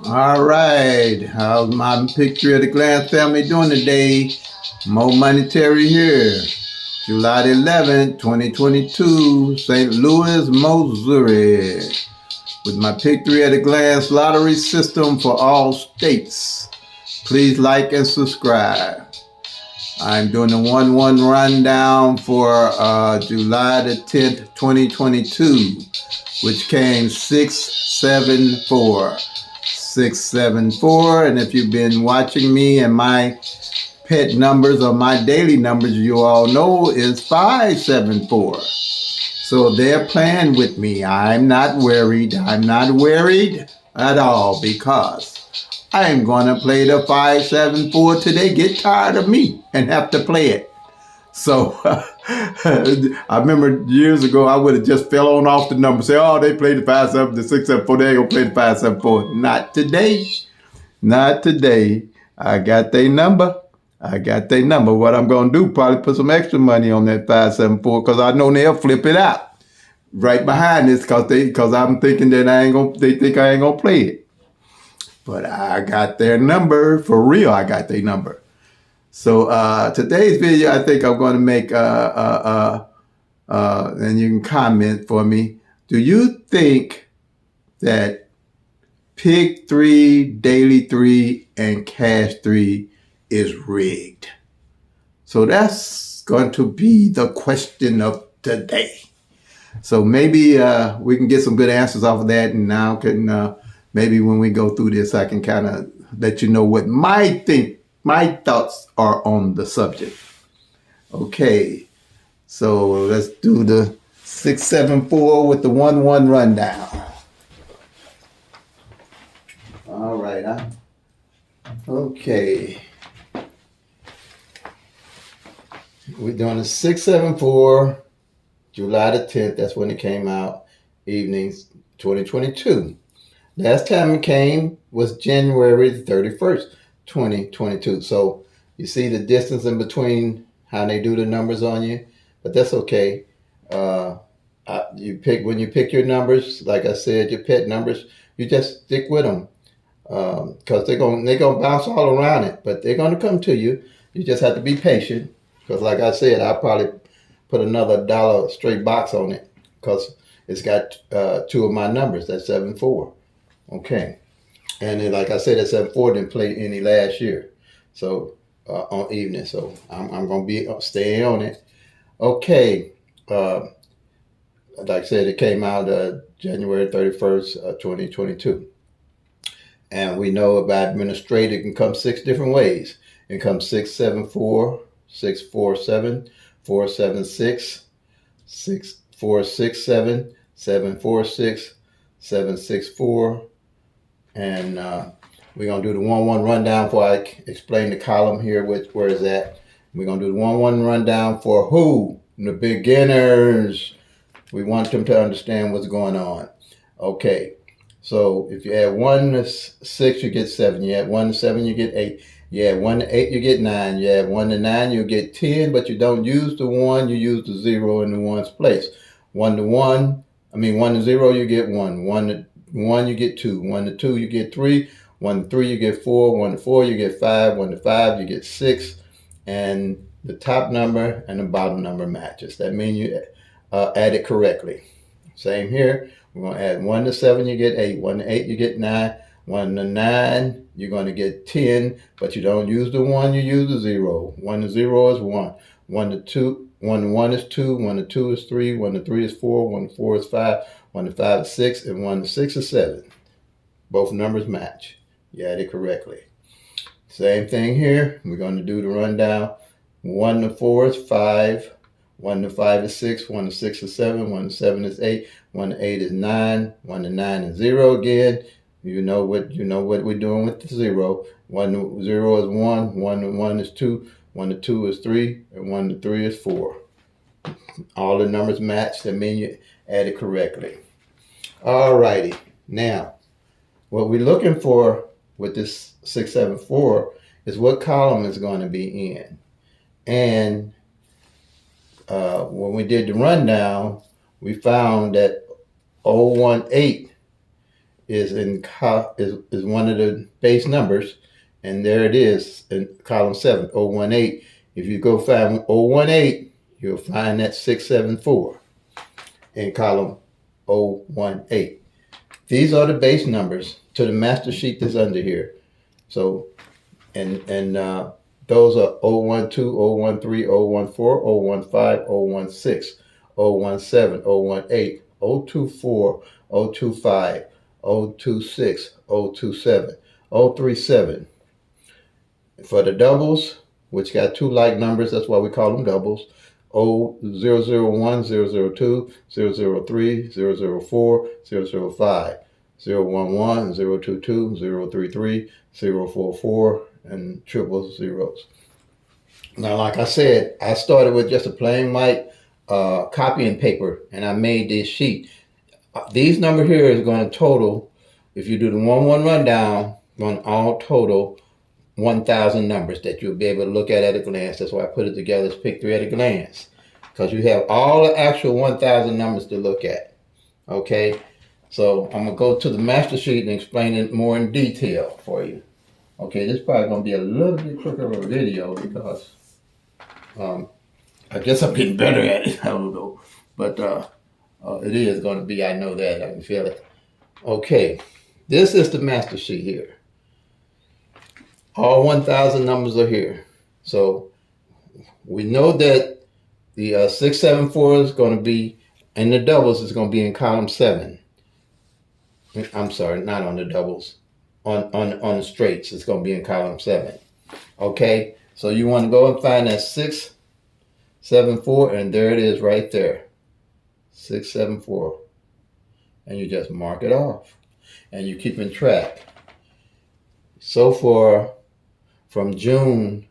All right. How's my picture of the Glass family doing today? Mo Monetary here. July 11th, 2022, St. Louis, Missouri. With my Pick-3 at a Glance lottery system for all states. Please like and subscribe. I'm doing the 1-1 rundown for July the 10th, 2022, which came 674. 674, and if you've been watching me and my pet numbers or my daily numbers, you all know is 574. So they're playing with me. I'm not worried. I'm not worried at all because I'm going to play the 574 till they get tired of me and have to play it. So I remember years ago, I would have just fell on off the number, say, oh, they played the 5-7, the 6-7-4, they ain't gonna play the 5-7-4. Not today. Not today. I got their number. What I'm gonna do, probably put some extra money on that 5-7-4 because I know they'll flip it out right behind this because I'm thinking that they think I ain't gonna play it. But I got their number, for real, I got their number. So today's video, I think I'm going to make, and you can comment for me. Do you think that Pick-3, Daily 3, and CASH-3 is rigged? So that's going to be the question of today. So maybe we can get some good answers off of that, and now can maybe when we go through this, I can kind of let you know what my thoughts are on the subject. Okay, so let's do the 674 with the 1-1 rundown. All right, okay. We're doing a 674, July the 10th. That's when it came out, evenings 2022. Last time it came was January 31st. 2022. So you see the distance in between how they do the numbers on you, but that's okay. When you pick your numbers, like I said, your pet numbers, you just stick with them because they're gonna bounce all around it, but they're gonna come to you. You just have to be patient because, like I said, I'll probably put another $1 straight box on it because it's got two of my numbers. That's 7-4. Okay. And then, like I said, that 7-4 didn't play any last year, so on evening. So I'm gonna be staying on it. Okay, like I said, it came out January 31st, 2022, and we know about administrative. It can come 6 different ways. It comes 674, 647, 476, 6467, 746, 764. And we're going to do the 1-1 rundown before I explain the column here, where is that. We're going to do the 1-1 rundown for who? The beginners. We want them to understand what's going on. Okay, so if you add 1 to 6, you get 7. You add 1 to 7, you get 8. You add 1 to 8, you get 9. You add 1 to 9, you get 10, but you don't use the 1, you use the 0 in the 1's place. 1 to 0, you get 1. 1 to 1, you get 2. 1 to 2, you get 3. 1 to 3, you get 4. 1 to 4, you get 5. 1 to 5, you get 6. And the top number and the bottom number matches. That means you add it correctly. Same here. We're going to add 1 to 7, you get 8. 1 to 8, you get 9. 1 to 9, you're going to get 10, but you don't use the 1, you use the 0. 1 to 0 is 1. 1 to 2, 1 to 1 is 2. 1 to 2 is 3. 1 to 3 is 4. 1 to 4 is 5. 1 to 5 is 6, and 1 to 6 is 7. Both numbers match. You add it correctly. Same thing here. We're going to do the rundown. 1 to 4 is 5. 1 to 5 is 6. 1 to 6 is 7. 1 to 7 is 8. 1 to 8 is 9. 1 to 9 is 0 again. You know what we're doing with the 0. 1 to 0 is 1. 1 to 1 is 2. 1 to 2 is 3. And 1 to 3 is 4. All the numbers match. That means you add it correctly. All righty. Now, what we're looking for with this 674 is what column is going to be in. And when we did the rundown, we found that 018 is is one of the base numbers, and there it is in column 7, 018. If you go find 018, you'll find that 674 in column 018. These are the base numbers to the master sheet that's under here. So, and those are 012, 013, 014, 015, 016, 017, 018, 024, 025, 026, 027, 037. For the doubles, which got two like numbers, that's why we call them doubles. 001, 002, 003, 004, 005, 011, 022, 033, 044, and triple zeros. Now, like I said, I started with just a plain white copying paper, and I made this sheet. These number here is going to total, if you do the 1-1 rundown, going to all total 1,000 numbers that you'll be able to look at a glance. That's why I put it together as Pick 3 at a glance, because you have all the actual 1,000 numbers to look at. Okay, so I'm gonna go to the master sheet and explain it more in detail for you. Okay, this is probably gonna be a little bit quicker of a video because I guess I'm getting better at it. I don't know, but it is going to be. I know that. I can feel it. Okay, this is the master sheet here. All 1,000 numbers are here. So we know that the 674 is going to be, and the doubles is going to be in column 7. I'm sorry, not on the doubles. On the straights, it's going to be in column 7. Okay, so you want to go and find that 674, and there it is right there. 674. And you just mark it off. And you're keeping track. So far, from June,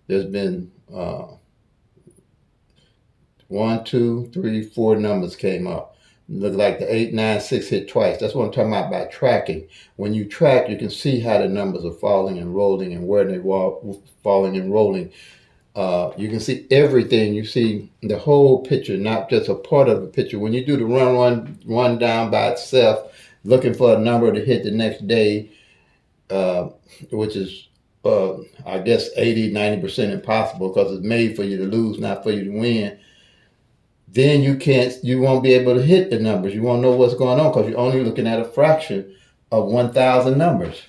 there's been 1, 2, 3, 4 numbers came up. Look like the 8, 9, 6 hit twice. That's what I'm talking about by tracking. When you track, you can see how the numbers are falling and rolling and where they're falling and rolling. You can see everything. You see the whole picture, not just a part of the picture. When you do the run down by itself, looking for a number to hit the next day, which is I guess 80-90% impossible because it's made for you to lose, not for you to win. Then you won't be able to hit the numbers. You won't know what's going on because you're only looking at a fraction of 1,000 numbers.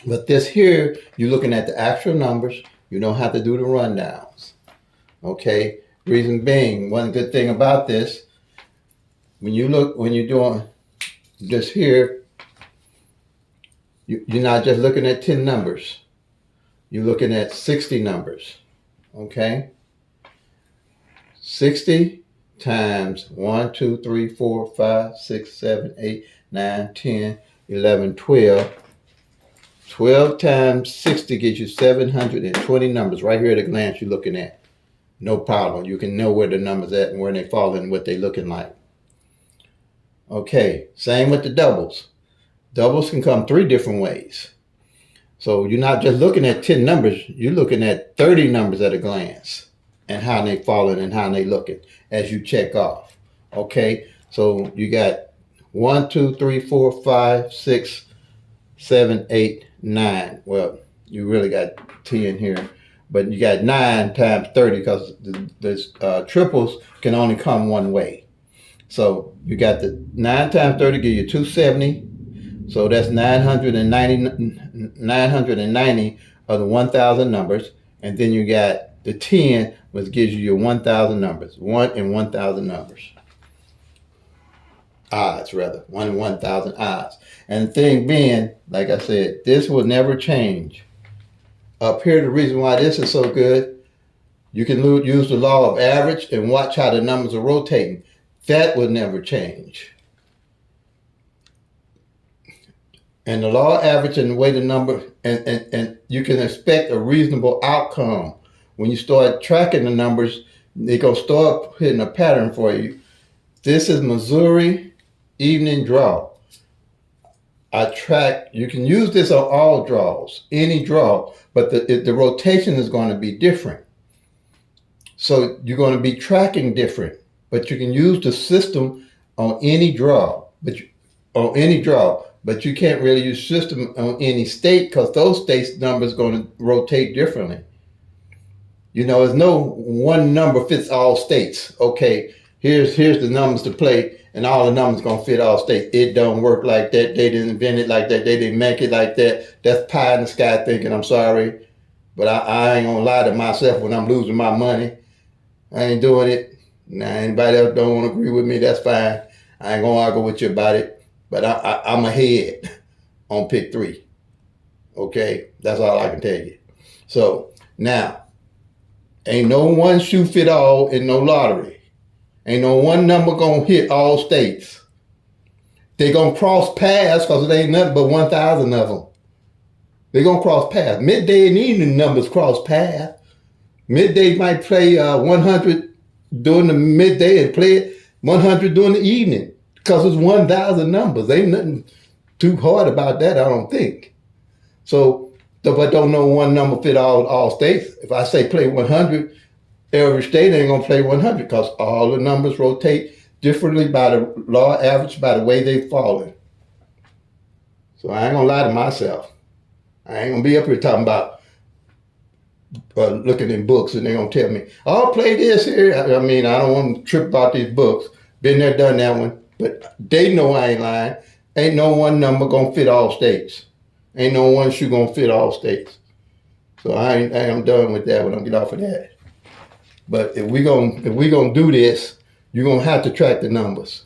But this here, you're looking at the actual numbers. You don't have to do the rundowns. Okay? Reason being, one good thing about this, when you're doing this here, you're not just looking at 10 numbers. You're looking at 60 numbers. Okay? 60 times 1, 2, 3, 4, 5, 6, 7, 8, 9, 10, 11, 12. 12 times 60 gives you 720 numbers right here at a glance you're looking at. No problem. You can know where the numbers at and where they fall and what they're looking like. Okay, same with the doubles. Doubles can come 3 different ways. So you're not just looking at 10 numbers, you're looking at 30 numbers at a glance and how they falling and how they looking as you check off. Okay, so you got 1, 2, 3, 4, 5, 6, 7, 8, 9. Well, you really got 10 here, but you got 9 times 30 because the triples can only come one way. So you got the 9 times 30 give you 270. So that's 990 of the 1,000 numbers. And then you got the 10, which gives you your 1,000 numbers. 1 in 1,000 numbers. Odds, rather. 1 in 1,000 odds. And the thing being, like I said, this will never change. Up here, the reason why this is so good, you can use the law of average and watch how the numbers are rotating. That will never change. And the law of average and the way the number, and you can expect a reasonable outcome. When you start tracking the numbers, they're going to start hitting a pattern for you. This is Missouri evening draw. You can use this on all draws, any draw, but the rotation is going to be different. So you're going to be tracking different, but you can use the system on any draw, but you can't really use system on any state because those states' numbers going to rotate differently. You know, there's no one number fits all states. Okay, here's the numbers to play, and all the numbers gonna fit all states. It don't work like that. They didn't invent it like that. They didn't make it like that. That's pie in the sky thinking. I'm sorry, but I ain't gonna lie to myself when I'm losing my money. I ain't doing it. Now anybody else don't want to agree with me, that's fine. I ain't gonna argue with you about it. But I'm ahead on pick 3. Okay, that's all I can tell you. So now, ain't no one shoe fit all in no lottery. Ain't no one number gonna hit all states. They gonna cross paths because it ain't nothing but 1,000 of them. They gonna cross paths. Midday and evening numbers cross paths. Midday might play 100 during the midday and play 100 during the evening because it's 1,000 numbers. Ain't nothing too hard about that, I don't think. So, but don't know one number fit all states. If I say play 100, every state ain't gonna play 100 because all the numbers rotate differently by the law average, by the way they've fallen. So I ain't gonna lie to myself. I ain't gonna be up here talking about looking in books and they're gonna tell me, "Oh, play this here." I mean, I don't want to trip about these books. Been there, done that one. But they know I ain't lying. Ain't no one number gonna fit all states. Ain't no one shoe gonna fit all states. So I am done with that when I get off of that. But if we gonna do this, you're gonna have to track the numbers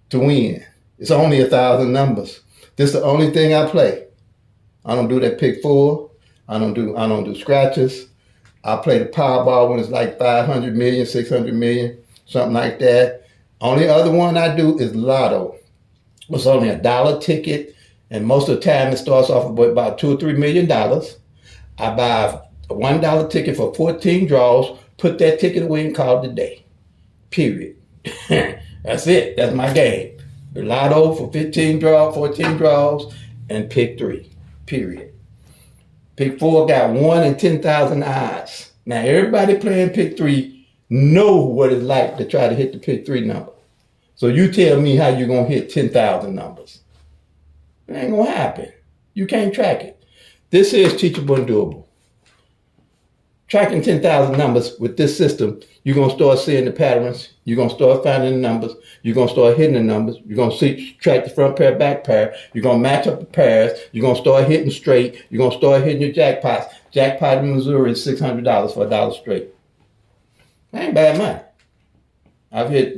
to win. It's only 1,000 numbers. This is the only thing I play. I don't do that pick 4. I don't do scratches. I play the Powerball when it's like 500 million, 600 million, something like that. Only other one I do is Lotto. It's only $1 ticket, and most of the time it starts off with about $2 or $3 million. I buy a $1 ticket for 14 draws, put that ticket away and call it a day. Period. That's it. That's my game. The Lotto for 14 draws, and pick 3. Period. Pick 4 got 1 in 10,000 odds. Now everybody playing pick 3 know what it's like to try to hit the pick 3 number. So you tell me how you're gonna hit 10,000 numbers. It ain't gonna happen. You can't track it. This is teachable and doable. Tracking 10,000 numbers with this system, you're going to start seeing the patterns. You're going to start finding the numbers. You're going to start hitting the numbers. You're going to track the front pair, back pair. You're going to match up the pairs. You're going to start hitting straight. You're going to start hitting your jackpots. Jackpot in Missouri is $600 for $1 straight. That ain't bad money. I've hit,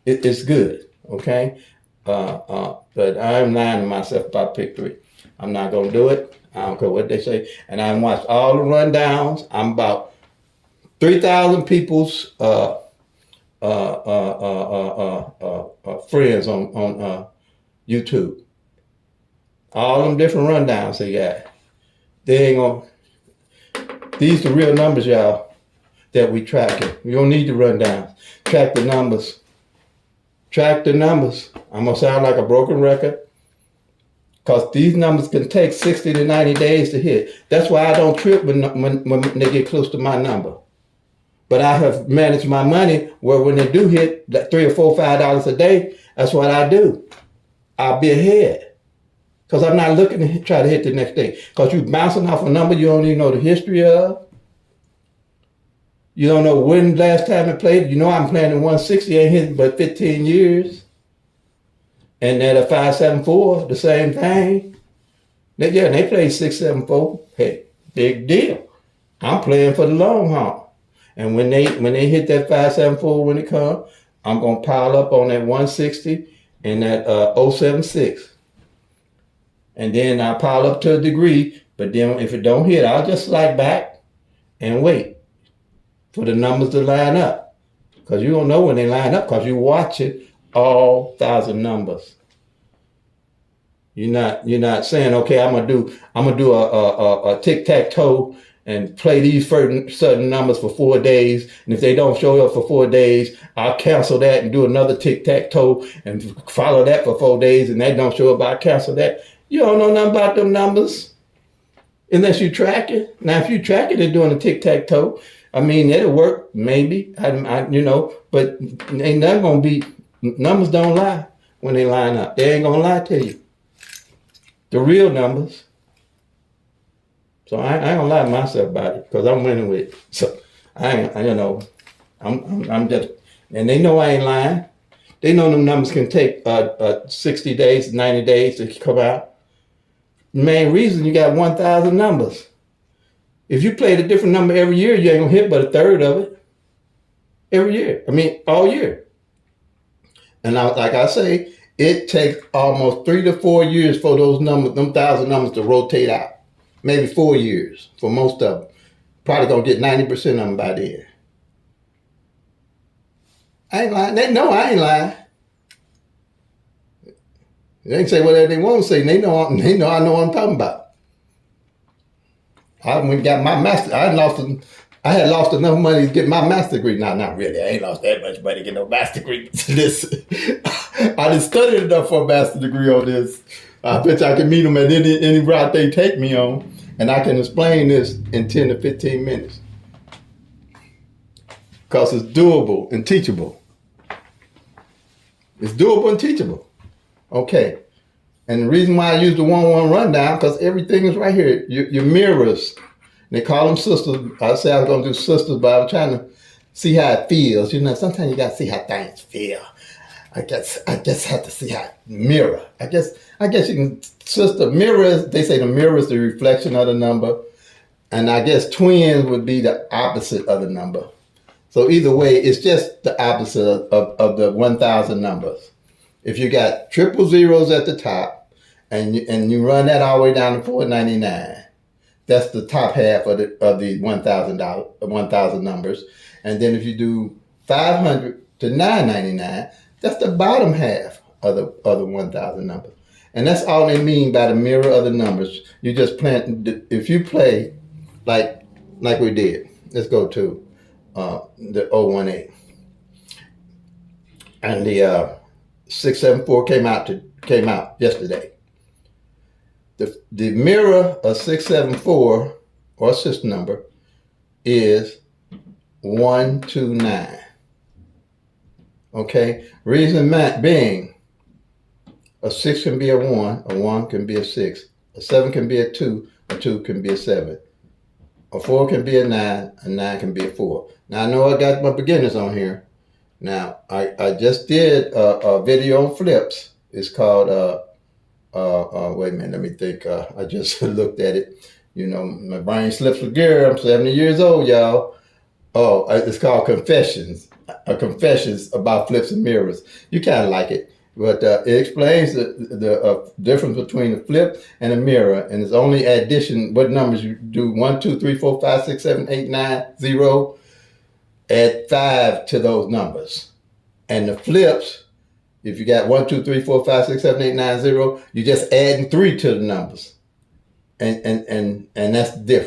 it's good, okay? But I'm lying to myself about pick 3. I'm not going to do it. I don't care what they say. And I watched all the rundowns. I'm about 3,000 people's friends on YouTube. All them different rundowns they got. They ain't gonna. These are the real numbers, y'all, that we tracking. We don't need the rundowns. Track the numbers. Track the numbers. I'm gonna sound like a broken record, because these numbers can take 60 to 90 days to hit. That's why I don't trip when they get close to my number. But I have managed my money where when they do hit like $3 or $4, $5 a day, that's what I do. I'll be ahead. Because I'm not looking to try to hit the next day. Because you're bouncing off a number you don't even know the history of. You don't know when last time it played. You know I'm playing in 160, ain't hit but 15 years. And then a 574, the same thing. They play 674. Hey, big deal. I'm playing for the long haul. And when they hit that 574 when it comes, I'm gonna pile up on that 160 and that 076. And then I pile up to a degree, but then if it don't hit, I'll just slide back and wait for the numbers to line up. Because you don't know when they line up because you watch it all 1,000 numbers. You're not saying, okay, I'm gonna do a tic-tac-toe and play these certain numbers for 4 days, and if they don't show up for 4 days, I'll cancel that and do another tic-tac-toe and follow that for 4 days, and that don't show up, I'll cancel that. You don't know nothing about them numbers unless you track it. Now, if you track it and doing a tic-tac-toe, I mean, it'll work maybe, but ain't nothing gonna be. Numbers don't lie. when they line up. They ain't gonna lie to you. The real numbers. So I ain't gonna lie to myself about it because I'm winning with it. So I'm just, and they know I ain't lying. They know them numbers can take 60 days, 90 days to come out. The main reason you got 1,000 numbers. If you played a different number every year, you ain't gonna hit but a third of it. Every year. I mean, all year. And like I say, it takes almost 3 to 4 years for those numbers, them 1,000 numbers to rotate out. Maybe 4 years for most of them. Probably gonna get 90% of them by then. I ain't lying. They know I ain't lying. They can say whatever they want to say. They know I know what I'm talking about. I went and got my master. I had lost enough money to get my master's degree. No, not really. I ain't lost that much money to get no master's degree. I just studied enough for a master's degree on this. I bet you I can meet them at any route they take me on, and I can explain this in 10 to 15 minutes. Because it's doable and teachable. It's doable and teachable. Okay. And the reason why I use the 1-1 rundown, because everything is right here. Your mirrors. They call them sisters. I say I was going to do sisters, but I'm trying to see how it feels. You know, sometimes you got to see how things feel. I just have to see how it mirror. I guess you can, sister, mirrors, they say the mirror is the reflection of the number. And I guess twins would be the opposite of the number. So either way, it's just the opposite of the 1,000 numbers. If you got triple zeros at the top and you run that all the way down to 499, that's the top half of the 1,000 numbers. And then if you do 500 to 999, that's the bottom half of the 1,000 numbers. And that's all they mean by the mirror of the numbers. You just if you play like we did. Let's go to the 018. And the 674 came out yesterday. The mirror of 674 or system number is 129. Okay, reason being, a 6 can be a 1 can be a 6, a 7 can be a 2 can be a 7, a 4 can be a 9 can be a 4. Now I know I got my beginners on here. Now I just did a video on flips. It's called wait a minute, let me think. I just looked at it. You know, my brain slips a gear. I'm 70 years old, y'all. Oh, it's called Confessions. Confessions about flips and mirrors. You kind of like it, but it explains the difference between a flip and a mirror, and it's only addition. What numbers you do? 1, 2, 3, 4, 5, 6, 7, 8, 9, 0. Add 5 to those numbers, and the flips. If you got 1, 2, 3, 4, 5, 6, 7, 8, 9, 0, you're just adding 3 to the numbers, and that's different.